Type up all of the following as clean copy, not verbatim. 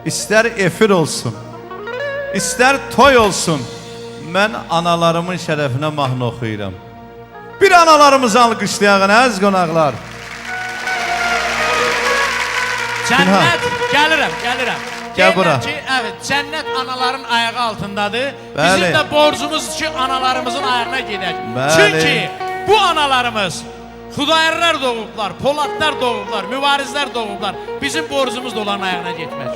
İster efir olsun, ister toy olsun, mən analarımın şərəfinə mahnı oxuyuram. Bir analarımızı alqışlayaq, əziz qonaqlar. Cənnət, gəlirəm. Gəl bura. Deyirəm ki, evet, cənnət anaların ayağı altındadır. Bəli. Bizim də borcumuz ki, analarımızın ayağına gedək. Bəli. Çünki bu analarımız Xudayarlar doğublar, Poladlar doğublar, mübarizlər doğublar. Bizim borcumuz da onların ayağına getmək.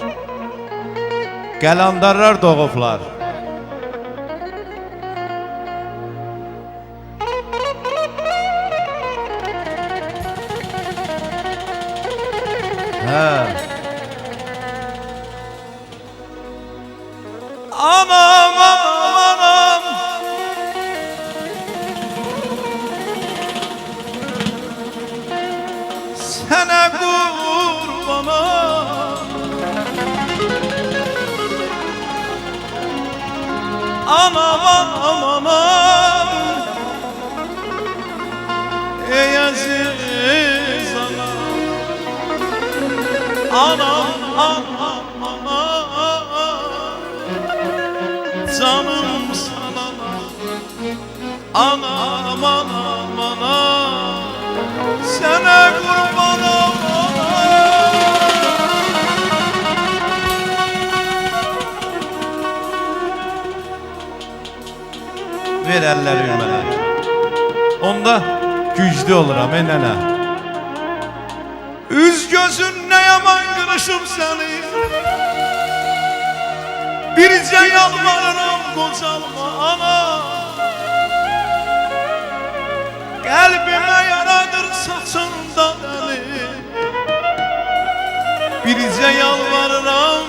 Qəlandarlar doğublar. Anam, anam, anam. Sənə qurbanam. Anam, anam, anam. Ey aziz anam. Anam, anam, anam. Canım sana. Anam, anam, anam. Sənə qurbanam. Ver əlləri mənə. Onda güclü oluram, nənə. Üz gözün nə yaman qırışım səni. Bircə yalvarıram qocalma ana. Qəlbimə yaradır saçında dəli. Bircə yalvarıram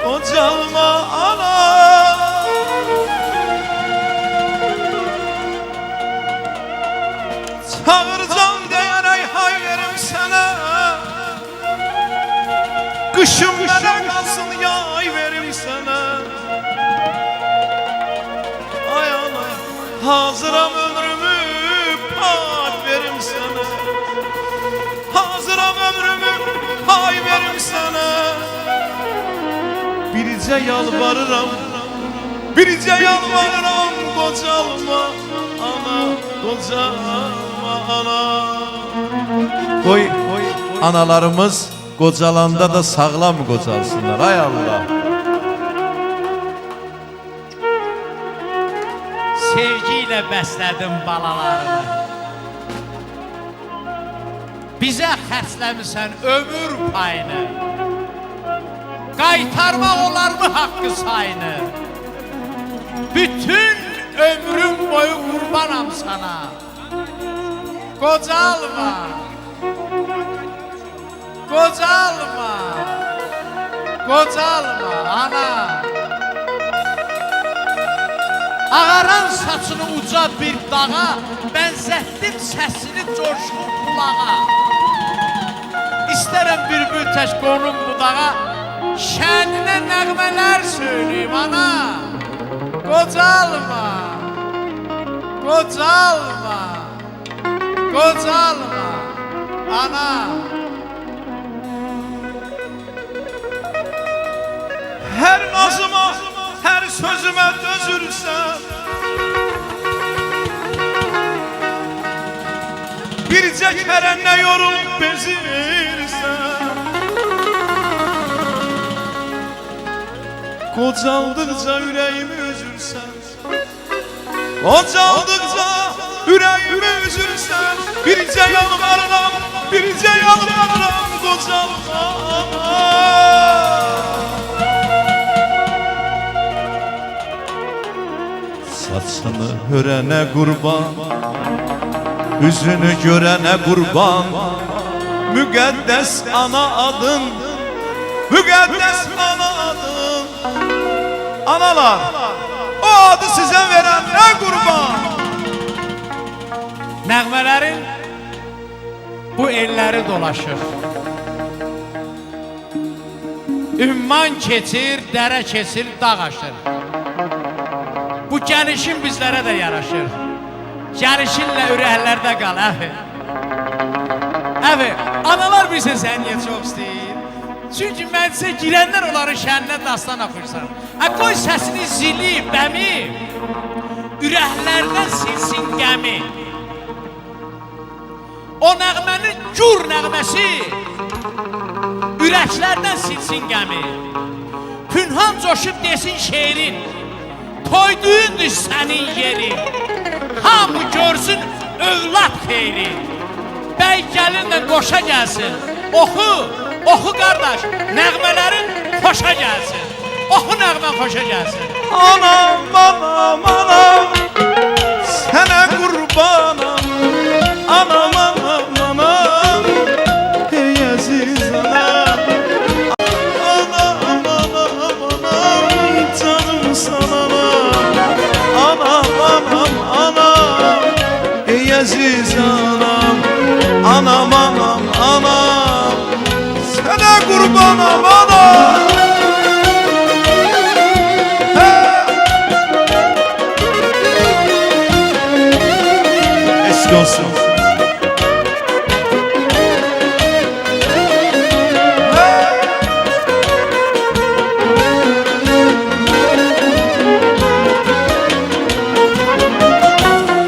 qocalma ana. Çağırcan deyərək hay verim sənə. Qışım mənə qalsın yay verim sənə. Ay ana, hazıram ömrümü pay verim sənə. Hazıram ömrümü pay verim sənə. Bircə yalvarıram, bircə yalvarıram qocalma ana, qocalma ana. Qoy analarımız qocalanda da sağlam qocalsınlar, ay Allah. Sevgi ilə bəslədim balalarını. Bizə xərcləmisən ömür payını. Qaytarmaq olarmı haqqı sayını? Bütün ömrüm boyu qurbanam sana. Qocalma. Qocalma. Qocalma ana. Ağaran saçını uca bir dağa, bənzətdim səsini coşqun bulağa. İstərəm bülbül tək qonum budağa, şəninə nəğmələr söyləyim ana. Qocalma. Qocalma. Qocalma ana. Hər nazıma, hər sözümə dözürsən. Bircə kərə nə yorulub bezirsən. Qocaldıqca ürəyimi üzürsən. Qocaldıqca ürəyimi üzürsən. Bircə yalvarıram, bircə yalvarıram qocalma. Saçını hörənə qurban, üzünü görənə qurban. Müqəddəs ana adın, müqəddəs ana adın. Analar, o adı sizə verənə qurban. Nəğmələrin bu elləri dolaşır. Ümman keçir, dərə keçir, dağ aşır. Bu gəlişin bizlərə də yaraşır. Gəlişinlə ürəklərdə qal, əfi. Əfi, analar bilsin sən niyə çox istəyir. Çünki məclisə girənlər onların şəninə dastan oxuyursan. Qoy səsini zili, bəmi, ürəklərdən silsin qəmi. O nəğmənin gür nəğməsi ürəklərdən silsin qəmi. Pünhan coşub desin şeirin, toyduyundur sənin yeri. Hamı görsün övlad xeyri. Bəy gəlinlə qoşa gəlsin. Oxu, oxu qardaş, nəğmələrin xoşa gəlsin. Oxu nəğmə xoşa gəlsin. Anam, anam, anam, sənə qurbanam. Anam, anam, anam, ey əziz anam. Anam, anam, anam, canım sana anam. Anam, anam, anam, ey əziz anam. Anam, anam, anam, sənə qurbanam anam. Eşk olsun.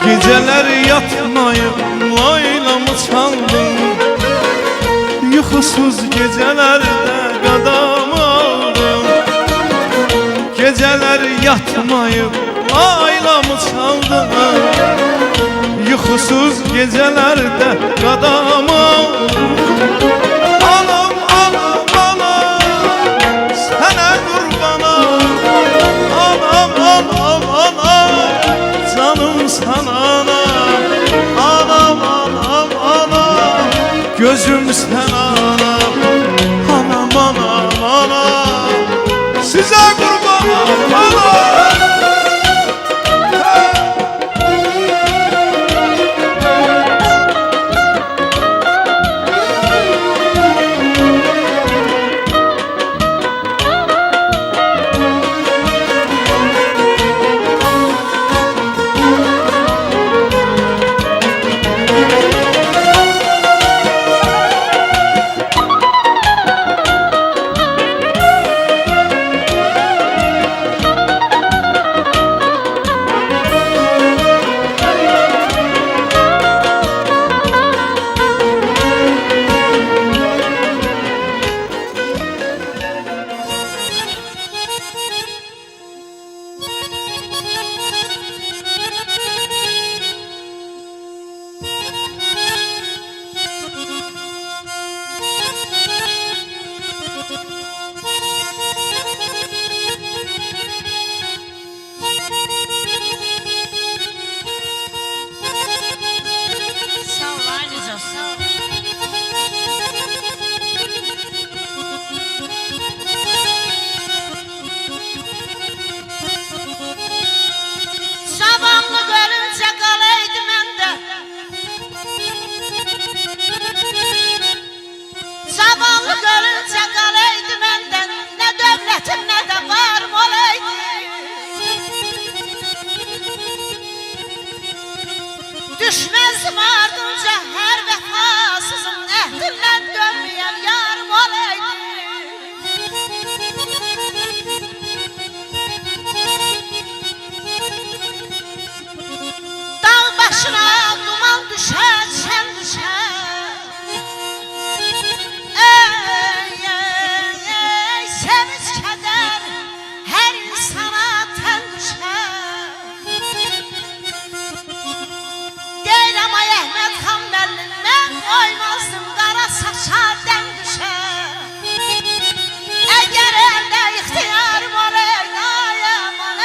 Geceler yatmayıp laylamı çaldım. Yuxusuz gecelerde qadamı aldım. Geceler yatmayıp laylamı çaldım. Yuxusuz gecelerde qadamı aldım. Anam, anam, anam, sənə qurbanam. Anam, anam, anam, canım sana anam. Anam, anam, anam, gözüm sen anam. Anam, anam, anam, size kurbanam anam. Düşmezdim ardınca her vefasızım ehdinden dönmeyen yarım olaydı. Dağ başına duman düşer, şen düşer. Ey sevinç keder her insana ten düşer. Deyirəm ay Əhməd xan bəllindən oymazdım qara saça dən düşər. Əgər əldə ixtiyarım olaydı aman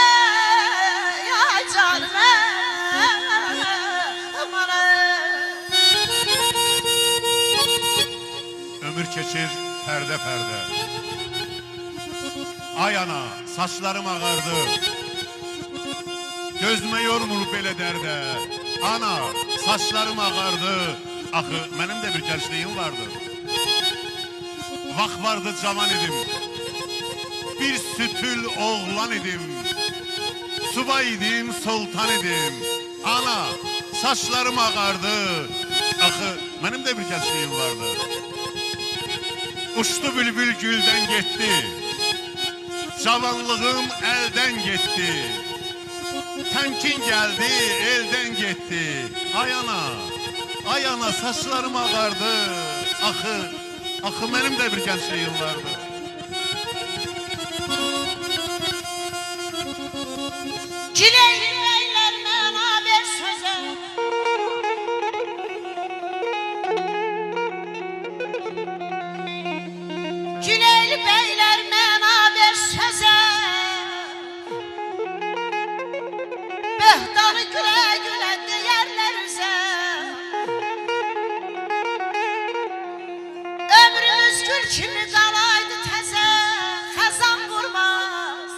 ay canım aman Ömür keçir perde perde. Ay ana saçlarım ağardı. Gözme yormur belə dərdə. Ana saçlarım ağardı. Axı mənim də bir gəncliyim vardı. Vaxt vardı cavan idim. Bir sütül oğlan idim. Subay idim, sultan idim. Ana saçlarım ağardı. Axı mənim də bir gəncliyim vardı. Uçtu bülbül güldən getdi. Cavanlığım əldən getdi. Təmkin gəldi, eldən getdi. Ay ana saçlarım ağardı. Axı mənim də bir gəncliyin vardı. Güleyli beyler mənə ver sözə. Güleyli beyler mənə ver sözə. Böhtanı gülə gülə deyərlər üzə. Ömrümüz gül kimi qalaydı təzə. Xəzan vurmaz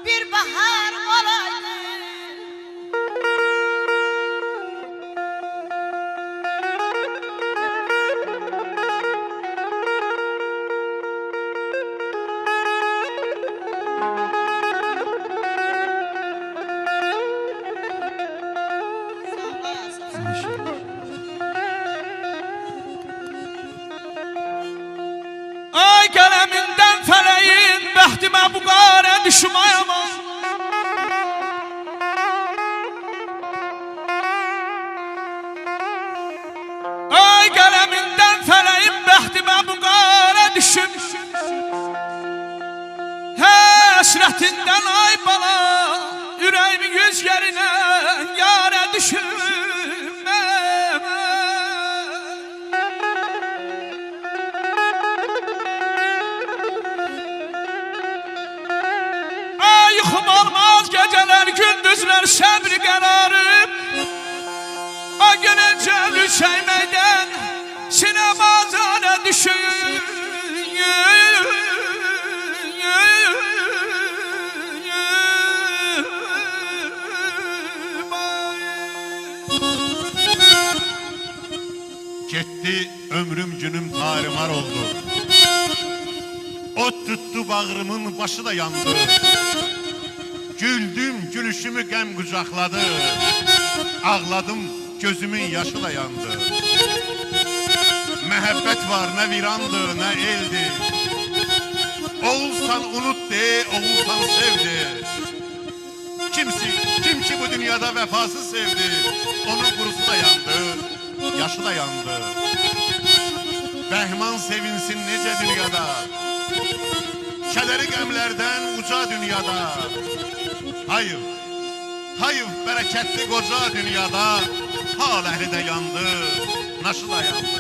bir bahar olaydı. Ay qələmindən fələyin bəxtimə bu qarə düşməyəmə. Ay qələmindən fələyin bəxtimə bu qarə düşüm. Həsrətindən ay bala, ürəyimin yüz yerinə yarə düşüm. Yuxum olmaz geceler gündüzler səbri qərarım. A gelince lüçeymeyden sinemazana düşün. Getdi ömrüm günüm tarimar oldu. Ot tuttu bağrımın başı da yandı. Güldüm gülüşümü qəm qucaqladı. Ağladım gözümün yaşı da yandı. Məhəbbət var nə virandı nə eldi. Oğulsan unut de, oğulsan sevdi. Kim ki bu dünyada vəfasız sevdi. Onun qurusu da yandı, yaşı da yandı. Bəhman sevinsin necə dünyada. Kədəri qəmlərdən uca dünyada. Hayır bərəkətli qoca dünyada. Hal əhli də yandı, naşı da yandı.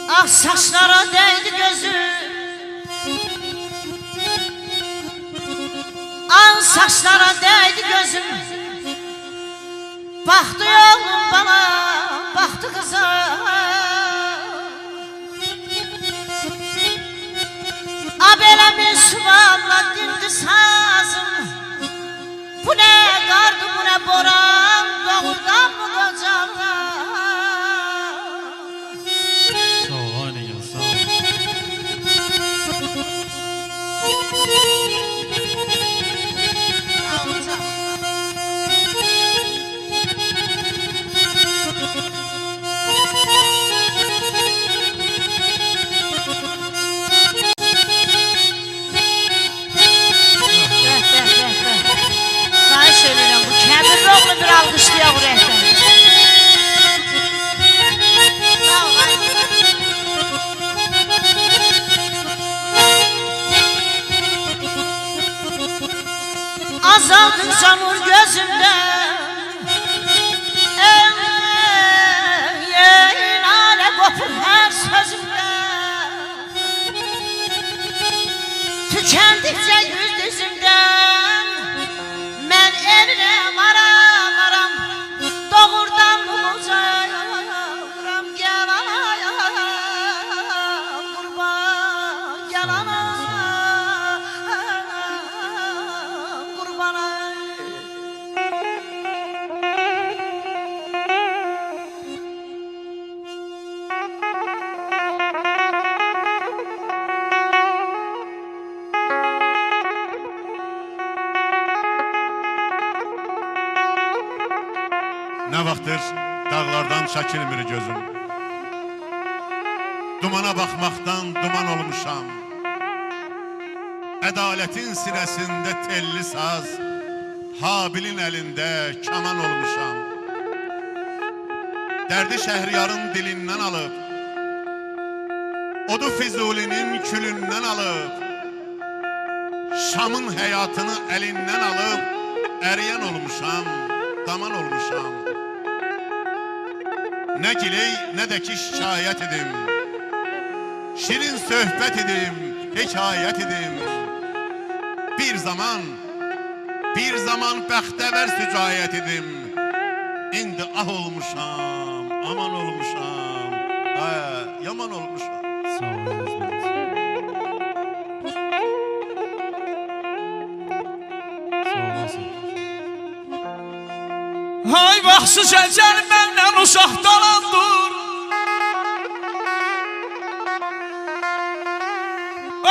Ah saçlara değdi gözüm. Ah saçlara değdi gözüm. Baktı yolum bana, baktı kıza. Abele bir suamla dindi sazım. Bu ne kardı bu ne boran, doğrudan mı kocalar? Sağ ol anne, sağ ol. Sana söylüyorum bu kebirli oğlu bir alkışlıyor bu rehber. Azaldıkça nur gözümde. İnale kopur her sözümde. Tükendikçe yüz yüzümden. Ben eline maram doğurdan bulacağım. Gel anam kurban, gel anam kurban. Nə vaxtdır dağlardan çəkilmir gözüm. Dumana baxmaqdan duman olmuşam. Ədalətin sinəsində telli saz, Habilin əlində kaman olmuşam. Dərdi Şəhriyarın dilindən alıb, odu Füzulinin külündən alıb, Şamın həyatını əlindən alıb, əriyən olmuşam, daman olmuşam. Nə giley, nə də ki şikayət edim, şirin söhbət edim, hekayət edim. Bir zaman bəxtəvər sücayət edim. İndi ah olmuşam, aman olmuşam, yaman olmuşam. Sağ olun. Hay vaxtsız əcəl məndən uşaq dalandır.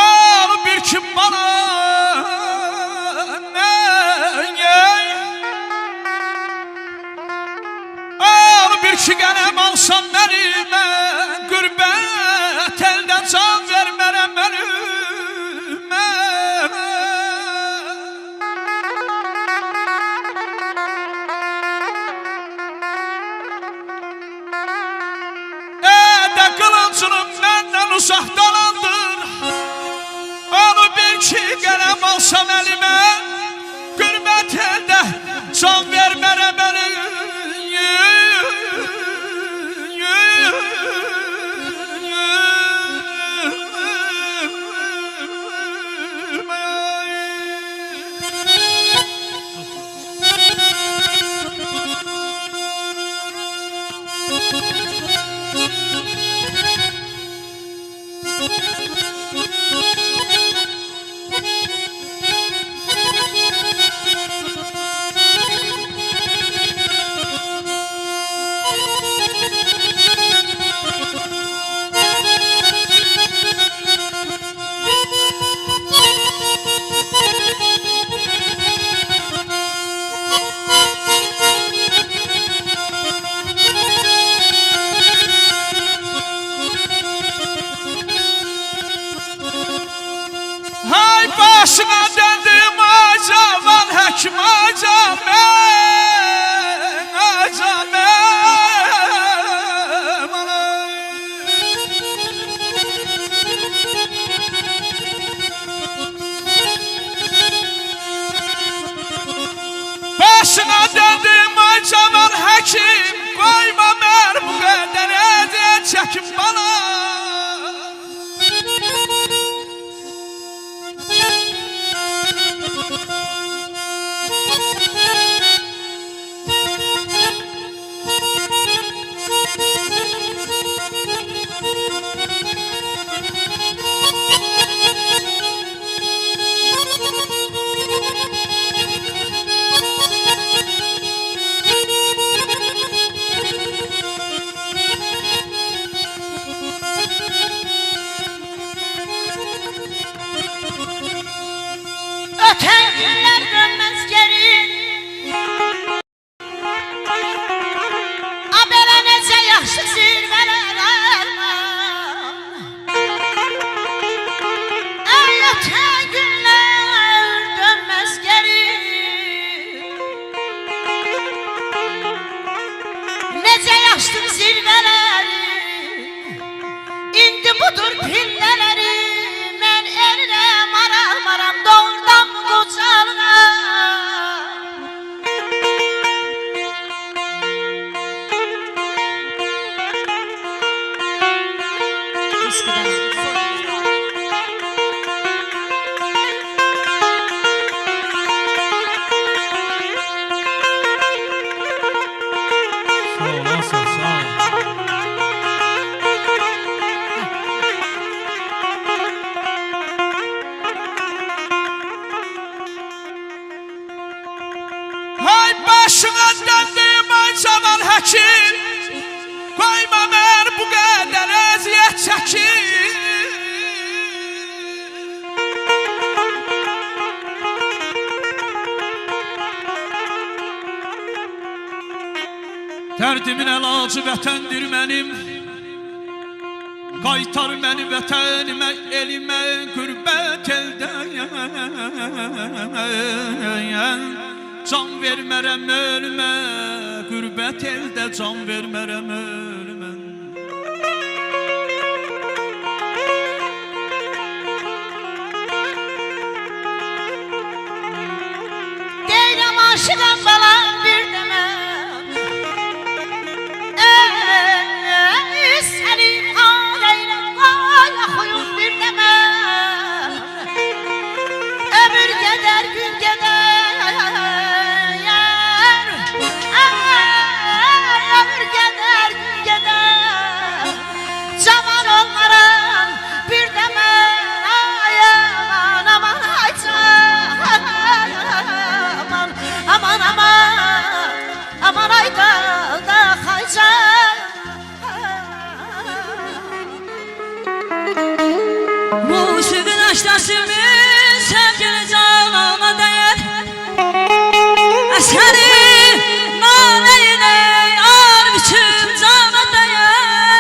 Onu bir kim bana onu bir ki qələm alsam mənimə, qürbət əldən can vermərəm mənimə. Qılıncını məndən uzaq dalandır. Onu bir ki qələm alsam əlimə, qürbət əldə can vermərəm başına döndüm acaman həkim başına döndüm acaman həkim, qoyma mən bu qədər əziyyət çəkim bana. Öten günler dönmez geri. Abele nece yaxşı zirveler alma. Ey öten günler dönmez geri. Nece yaşlı zirveleri, indi budur pillələri. Mən erirəm, aram doğrudan qocalığa. Başına döndüm acaman həkim, qoyma mən bu qədər əziyyət çəkim. Dərdimin əlacı vətəndir mənim. Qaytar məni vətənimə, elimə, qürbət eldəyən. Can vermərəm ölümə, qürbət elde can vermərəm ölümə. Deyirəm aşıqam balam bir demem. Sənin aleylə qaya xuyum bir demem. Ömür gedər gün gedər. Ömür gedər gün gedər. Cavan olmaram bir demem. Ay aman aman ay can. Aman aman aman ay da kaycan. Musiqin aştasımız sevgili canana değer. Əsəri naləynə ar biçim cana değer.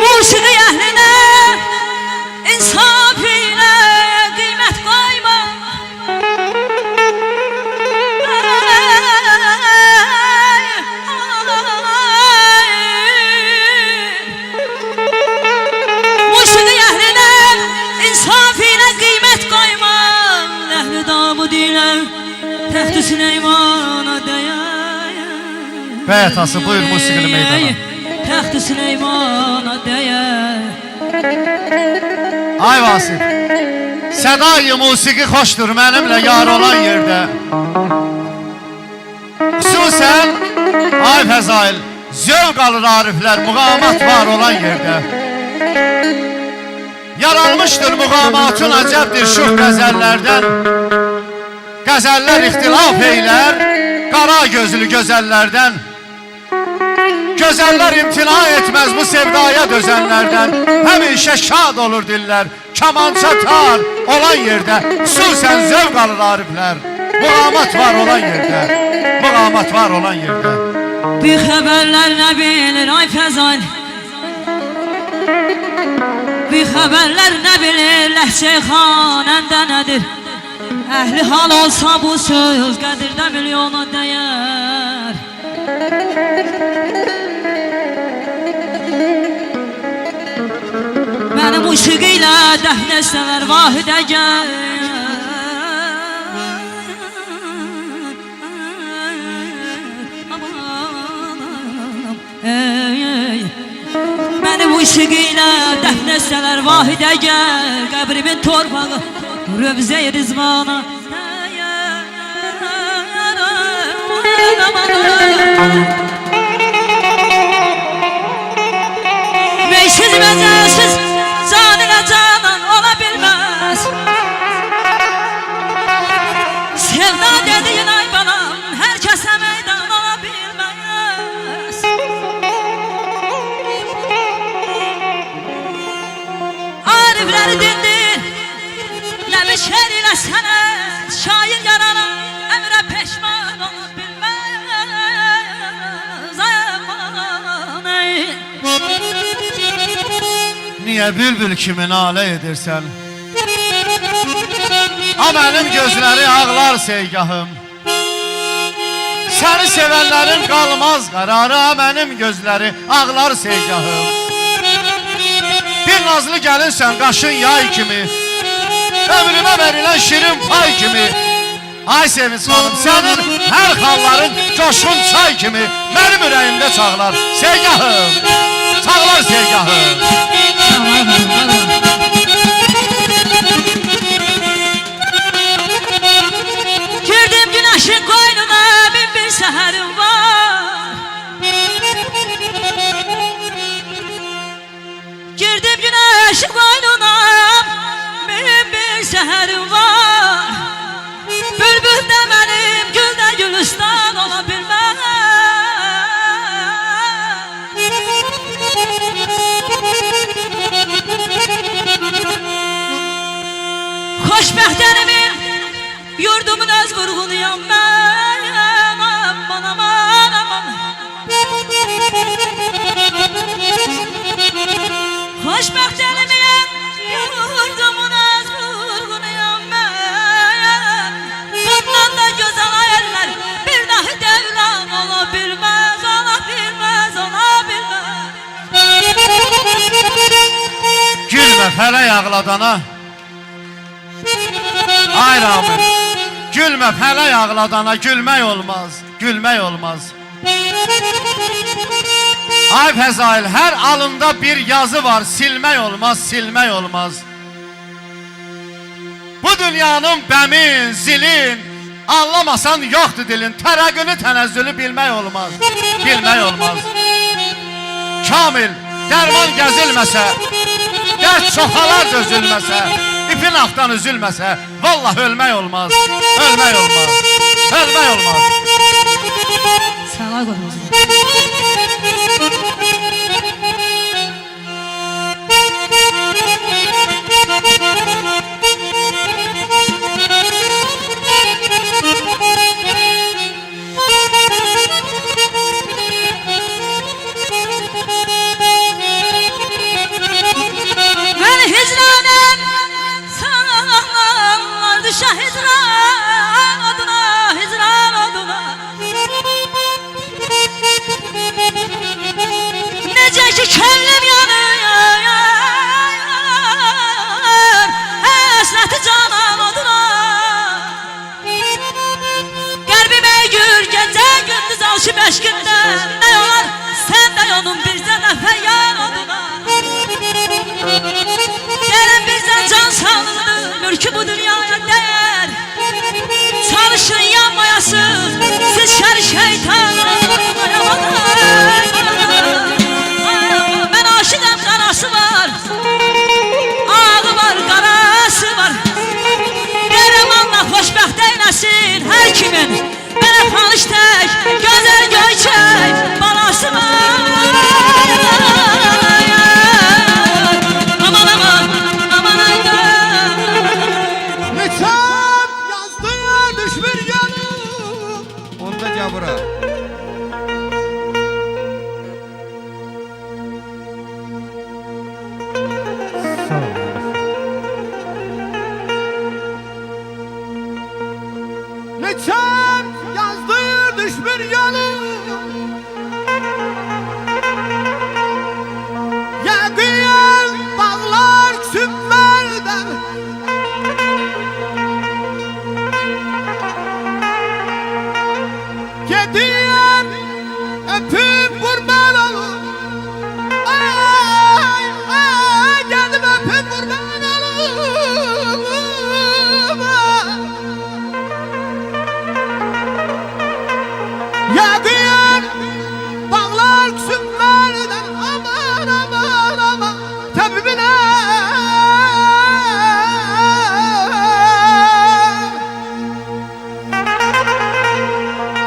Musiqi əhlinə insaf ilə qiymət qoyma. Musiqi əhlinə insaf ilə qiymət qoyma. Əhli Davud ilə Təxt-i Süleymana dəyər. Bəy atası buyur musiqili meydana. Təxt-i Süleymana dəyər. Ay Vasif, sədai musiqi xoşdur mənimlə yar olan yerdə. Xüsusən, ay Fəzail, zövq alır ariflər muğamat var olan yerdə. Yaranmışdır muğamatın əcəbdir şux qəzəllərdən. Qəzəllər ixtilaf eylər, qara gözlü gözəllərdən. Gözəllər imtina etməz bu sevdaya dözənlərdən. Həmişə şad olur dillər, kamança tar olan yerdə. Xüsusən zövq alır ariflər, muğamat var olan yerdə. Muğamat var olan yerdə. Bir xəbərlər nə bilir ay Fəzail. Bir xəbərlər nə bilir ləhcə xanəndə nədir. Əhli hal olsa bu söz qədirdə milyona dəyər. Mənim musiqi ilə dəfn etsələr vahidə gəl. Məni musiqi ilə dəfn etsələr vahidə gəl. Qəbrimin torpağı Rövzə-i Rizvana Meysiz məcəlsiz can ilə canan ola bilməz. Sevda dediyin ay balam hər kəsə meydan ola bilməz. Arifləri dindir Nəbi şer ilə sənə şair yarana əmrə peşman ola bilməz. Aman ey. Niyə bülbül kimi nalə edirsən? A mənim gözləri ağlar seygahım. Səni sevənlərin qalmaz qərarı. A mənim gözləri ağlar seygahım. Bir nazlı gəlinsən qaşın yay kimi, ömrümə verilən şirin pay kimi. Ay Sevinç xanım, sənin hər xalların coşqun çay kimi mənim ürəyimdə çağlar seygahım. Çağlar seygahım. Girdim güneşin koynuna bin bir seherim var. Girdim güneşin koynuna bin bir seherim var. Bülbül de benim, gül de gülistan ola bilmez. felek ağladana. Ay Ramil, gülme felek ağladana, gülmek olmaz, gülmek olmaz. Ay Fəzail, her alında bir yazı var, silmek olmaz, silmek olmaz. Bu dünyanın bəmin, zilin, anlamasan yoktu dilin, tərəqqünü, tənəzzülü bilmək olmaz, bilmək olmaz. Kamil, derman gəzilməsə, dərd çoxalar dözülməsə, ipin axtan üzülməsə, vallahi ölmək olmaz, ölmək olmaz, ölmək olmaz. Sana qoyma. Ben hicranen sağlar düşe hicran adına, hicran adına. Nece ki kellim yanıyor, hasreti canan adına. Kalbime gür gece gündüz alışıp eşkinden, ne yolar sen de yolun bizde de feyyar adına. Gelin bizden can sağlığı, mülkü bu dünyaya değer. Çalışın yanmayasın, siz şer şeytan. Ben aşığım, karası var, ağı var, karası var. Derim Allah hoşbəxt eylesin her kimin. Bana falış tek, güzel göçek, balası var. Aman aman, aman aydan. Neçem yazdılar düşmür yanım. Onda cabura. Neçem yazdılar düşmür yanım. Yakıyan bağlar küsümlerden. Gediyen öpüp kurban olur. Ay ay geldim öpüp kurban olur. Yakıyan bağlar küsümlerden. Aman aman aman tabibine.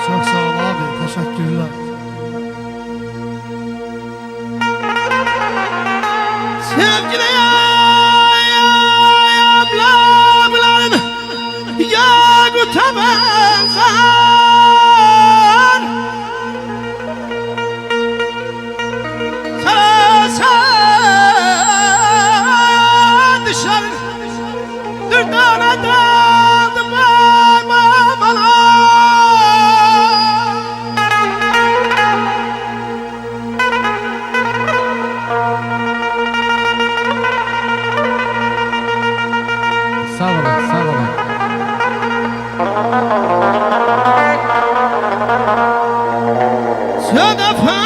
Çok sağ ol abi, teşekkürler. Sevgili ablamlar Yakuta benzer Sen dışarı dürdana daldım bana. Sağ olun, sağ olun. Södefe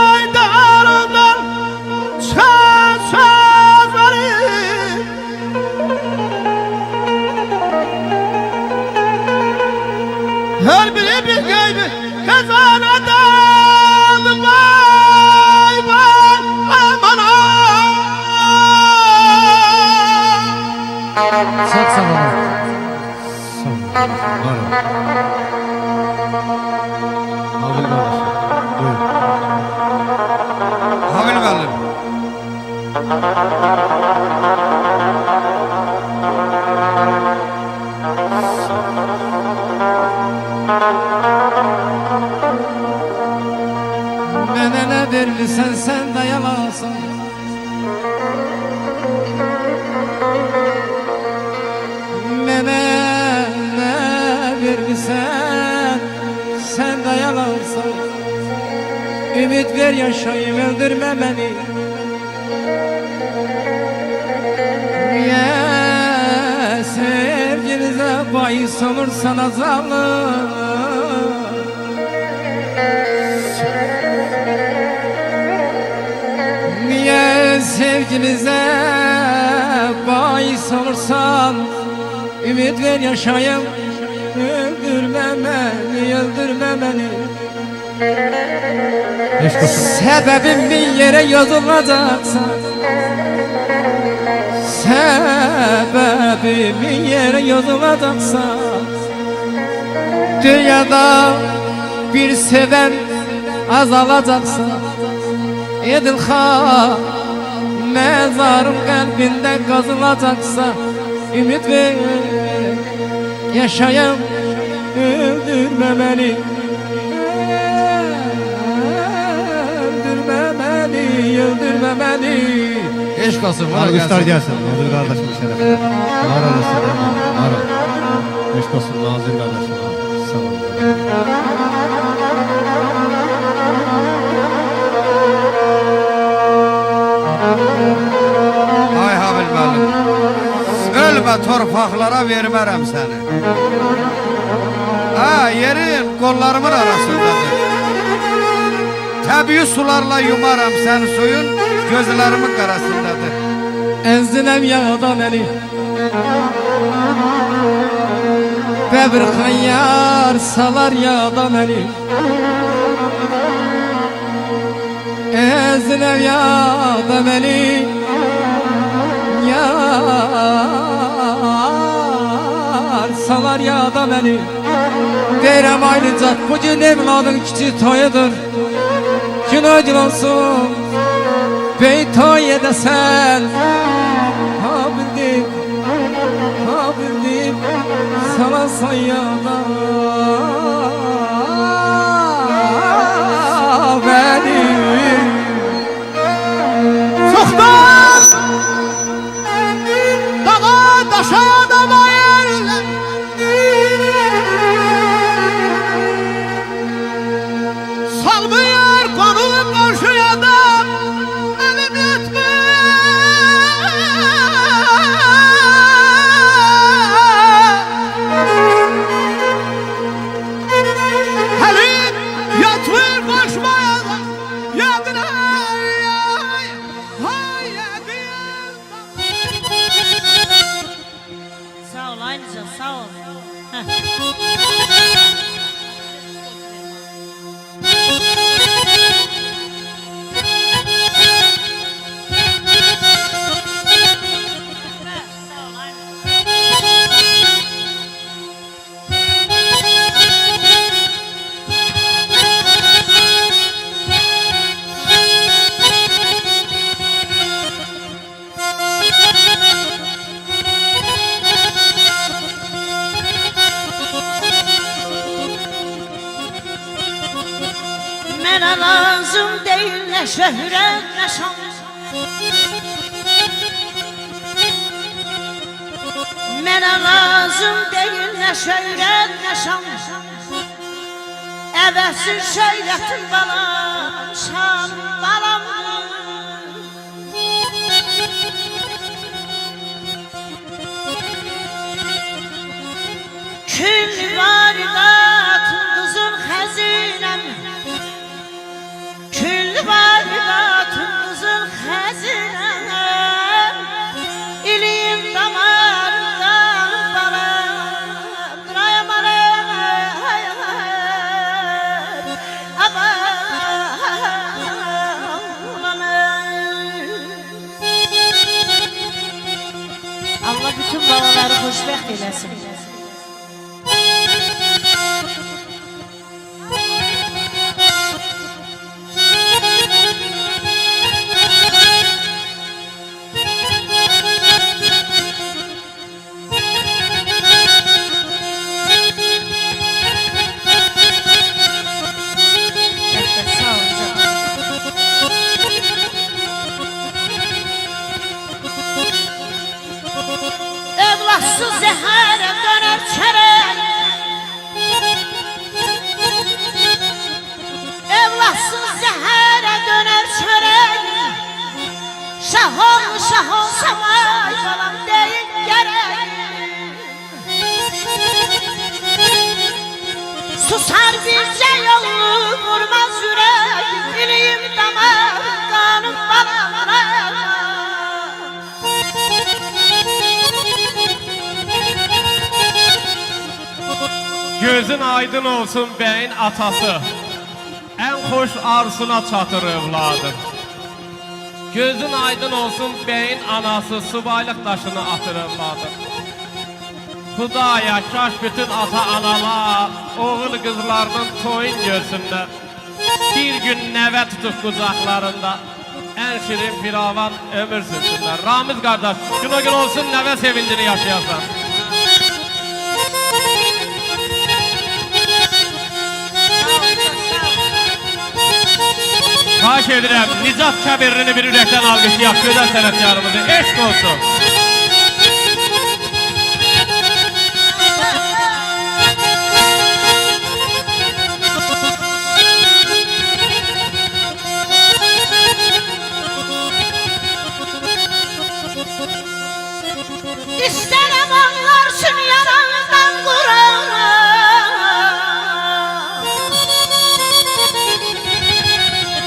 aydarından sözleri her biri bir gaybi kazanadan vay vay aman Çok sağ olun. Havil kardeşim, buyur. Havil kardeşim. Mənə nə vermirsən, sən də yalansan. Mənə nə vermirsən, sən də yalansan. Ümid ver yaşayım, öldürmə məni. bahis olur sana zalim. Niye sevgimize bahis olursan, ümit ver yaşayayım. Öldürme beni, öldürme beni. Sebebim bir yere yazılacaksa, sebebim bir yere yazılacaksa, dünyada bir seven azalacaksa, Edilha mezarım kalbinde kazılacaksa, ümit ver yaşayayım, öldürme beni. Öldürme beni, öldürme beni. Eşk olsun. Alkışlar gelsin. Nazır kardeşim şerefine. Var olasın. Var ol. Eşk olsun Nazır kardeşim. Sağ ol. Ay Habil müəllim, ölmə torpaqlara vermərəm səni. Yerin qollarımın arasındadır. Təbii sularla yumaram səni, suyun gözlərimin qarasındadır. Əziləm yağda məni, bəbir xayyar salar yağda məni. Əziləm yağda məni, yar salar yağda məni. Deyirəm aynı zat, bugün evladın küçük toyudur. Gün ödül olsun, bey toy edəsən. Ha bildim, sana sayada beni. Çoxdan dağa daşa adama yerler, salmıyor konum karşıya da elim yetmez. Elim yatmıyor koşmaya da yadına. Sağ ol Aylıca, sağ ol. Mənə lazım deyil nə şöhrət, nə şan. Mənə lazım deyil nə şöhrət, nə şan. Əvəzsiz şöhrətin balam, şanım balamdır. Külli varidatın qızıl xəzinəm, külli varidatın qızıl xəzinəm. İliyim damarından balam, durayamarım, Allah bütün balaları xoşbəxt eləsin. Evlatsız zəhərə dönər çərək, evlatsız zəhərə dönər çörək. Şah olsam ay balam deyil gərək. Susar bizce yolu vurmaz yürek Dilim damar kanım bana Gözün aydın olsun beyin atası. En hoş arzusuna çatır evladım. Gözün aydın olsun beyin anası. Subaylık taşını atır evladım. Xudaya kaş bütün ata analar oğul kızlarının toyun görsünler. Bir gün nəvə tutup kucaklarında en şirin firavan ömür sürsünler. Ramiz kardeş, gün olsun nəvə sevincini yaşayasan. Xahiş edirəm, Nicat Kəbirini bir ürəkdən alqışlayaq, gözəl sənətkarımızı, eşq olsun. İsterim anlarsın yanından Kur'an'ı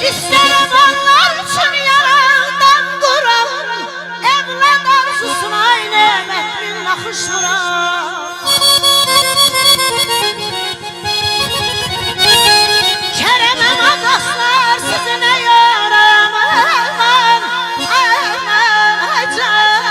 İsterim anlarsın yanından Kur'an'ı Evlat arzusun aynı emeklin nakıştıran Kerem'e makaslar sizine yaraman Aman canım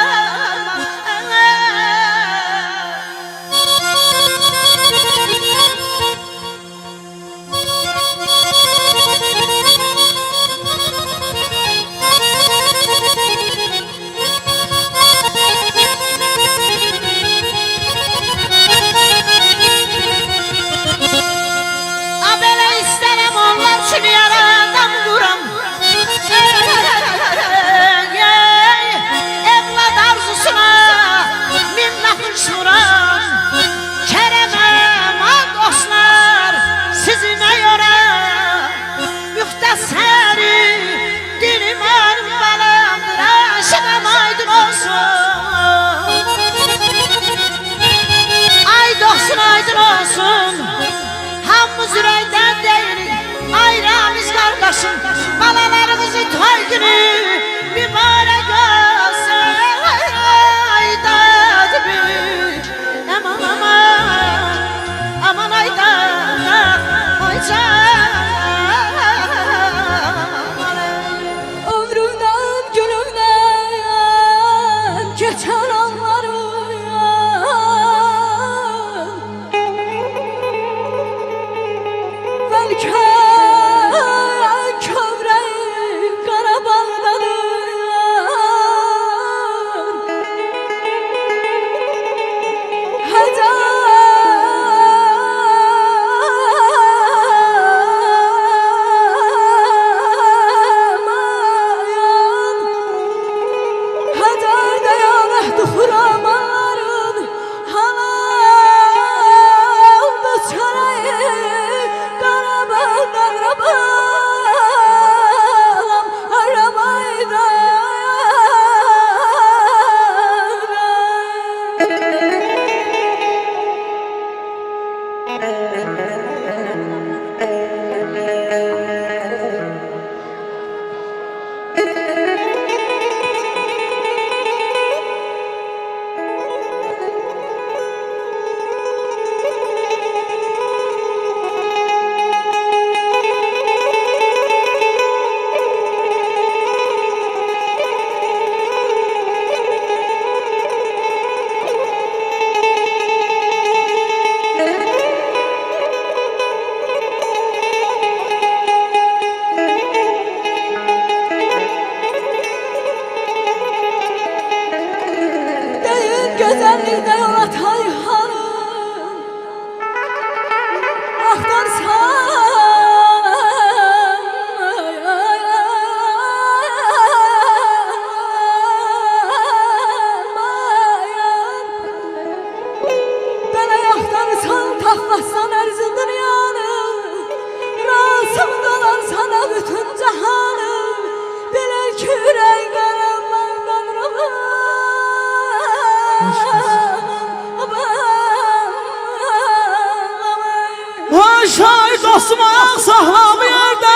dostum ayaq saxla bir yerdə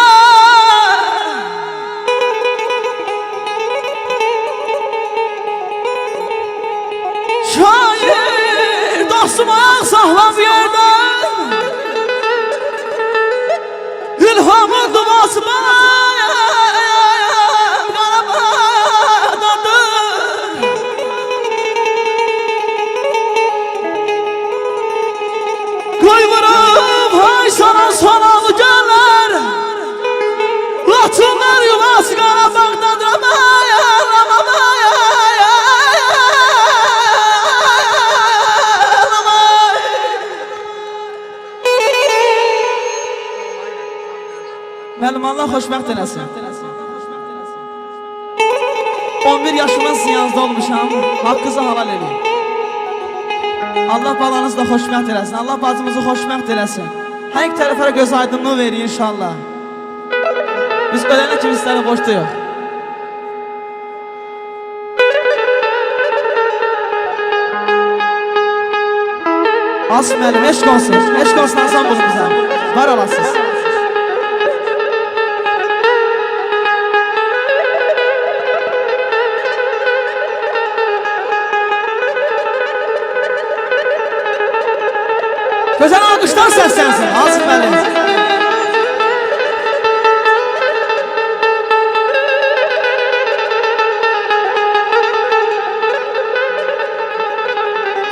Şair dostum ayaq saxla bir yerdə İlhamın duası bana Sonalı gələr Laçınlar yuvası Qarabağdadır Mənim Allah xoşbəxt eləsin 11 yaşımın ziyanızda olmuşam Haqqınızı halal edin Allah balanızı da xoşbəxt eləsin Allah bacımızı xoşbəxt eləsin Hər iki tərəfə göz aydınlığı verir inşallah. Biz ölənə kimi sizlərə boşda yox. Asım müəllim, eşq olsun. Eşq olsun Hasan buzumuza. Var olasınız. Gözəl alqışlar səslənsin, Asım müəllim.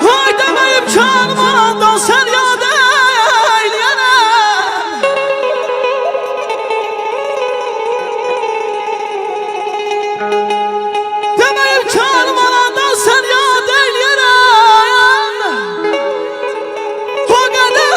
Hay deməyib canım anamdan sən yad eyləyənəm Deməyib canım anamdan sən yad eyləyənəm O qədər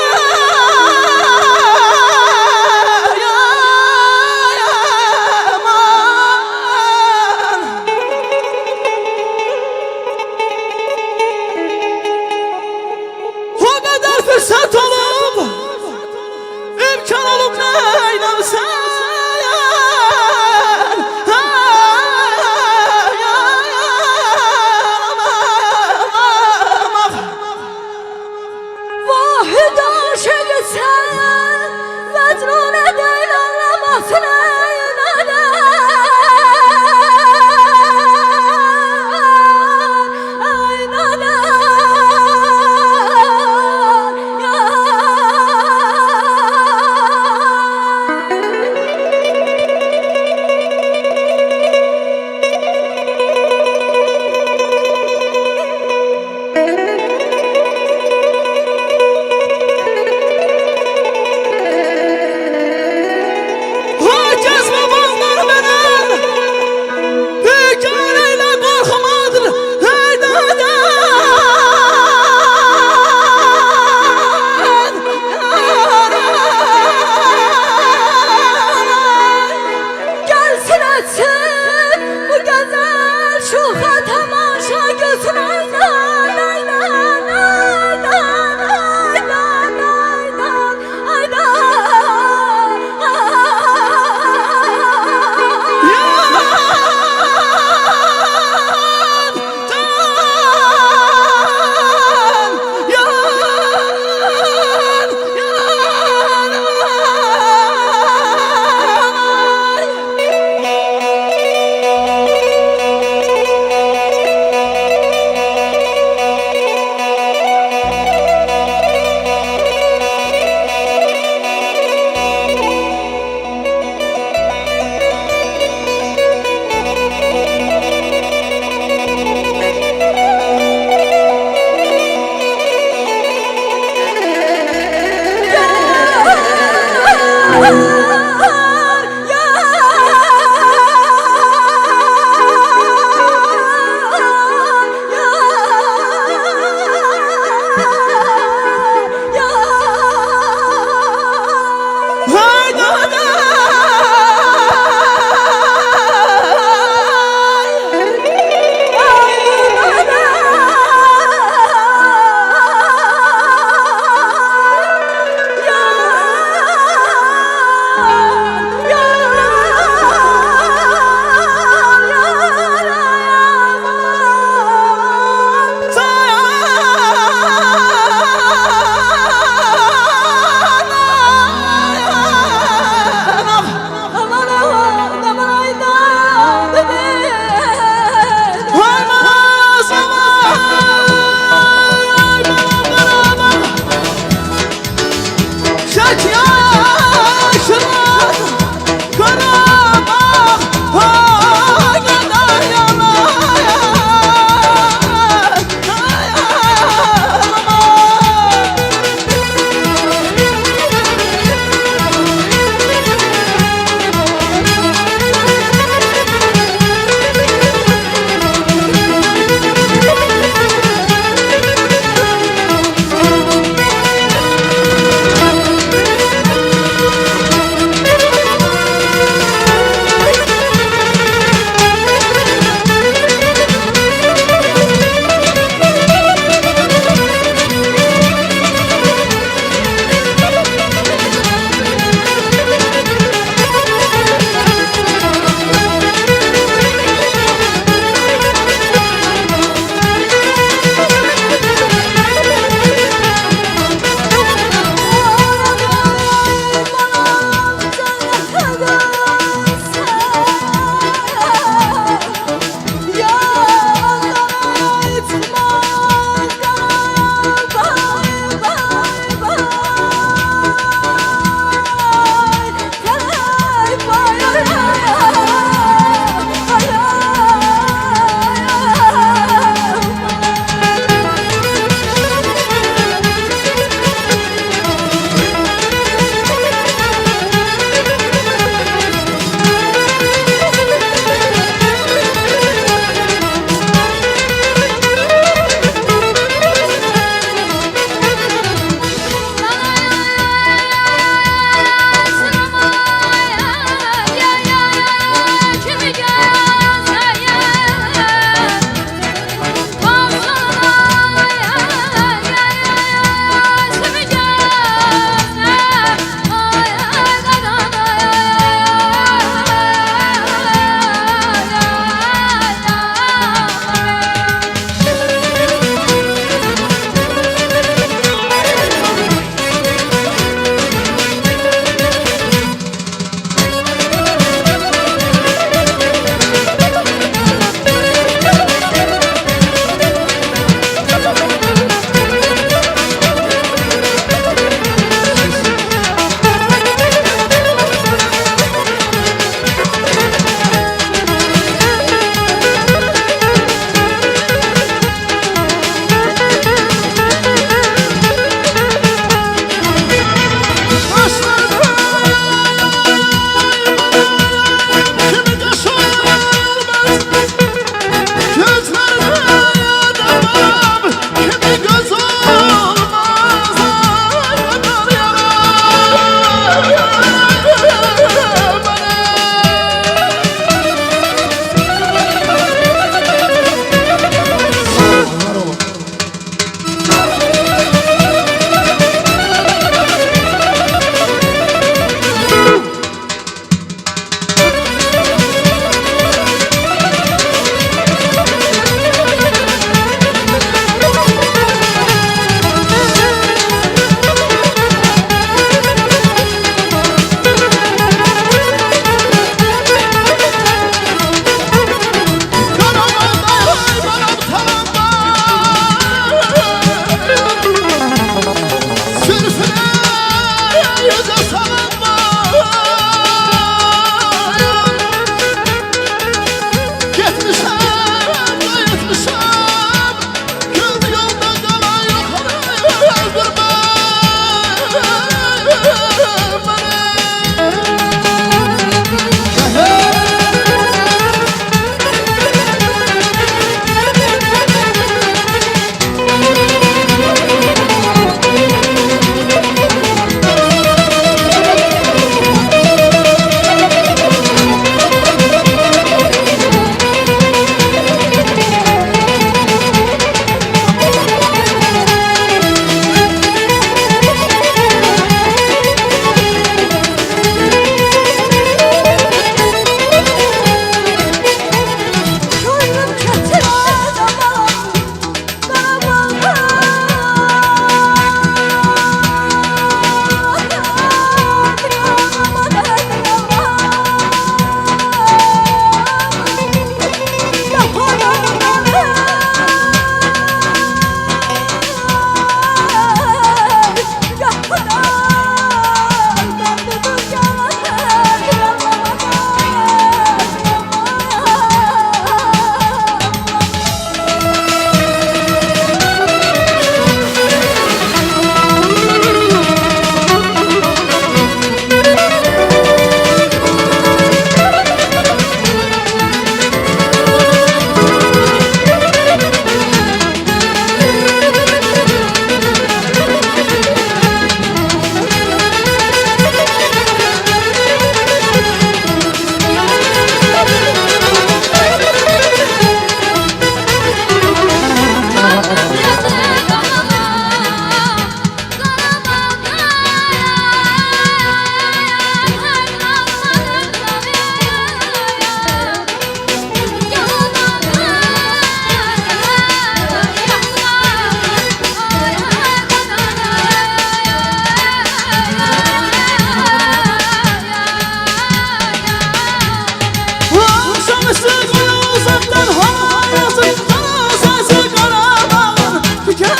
Sesi koyu uzaktan hayatı Kara sesi karamağın Tüker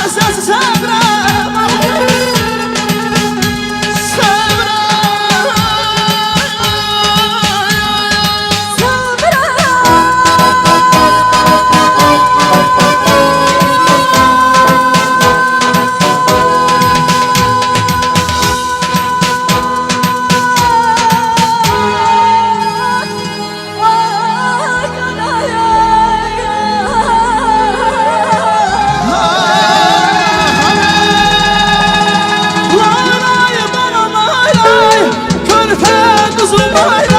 sesi sevramağın Lay lay bana lay lay Körpe kızım lay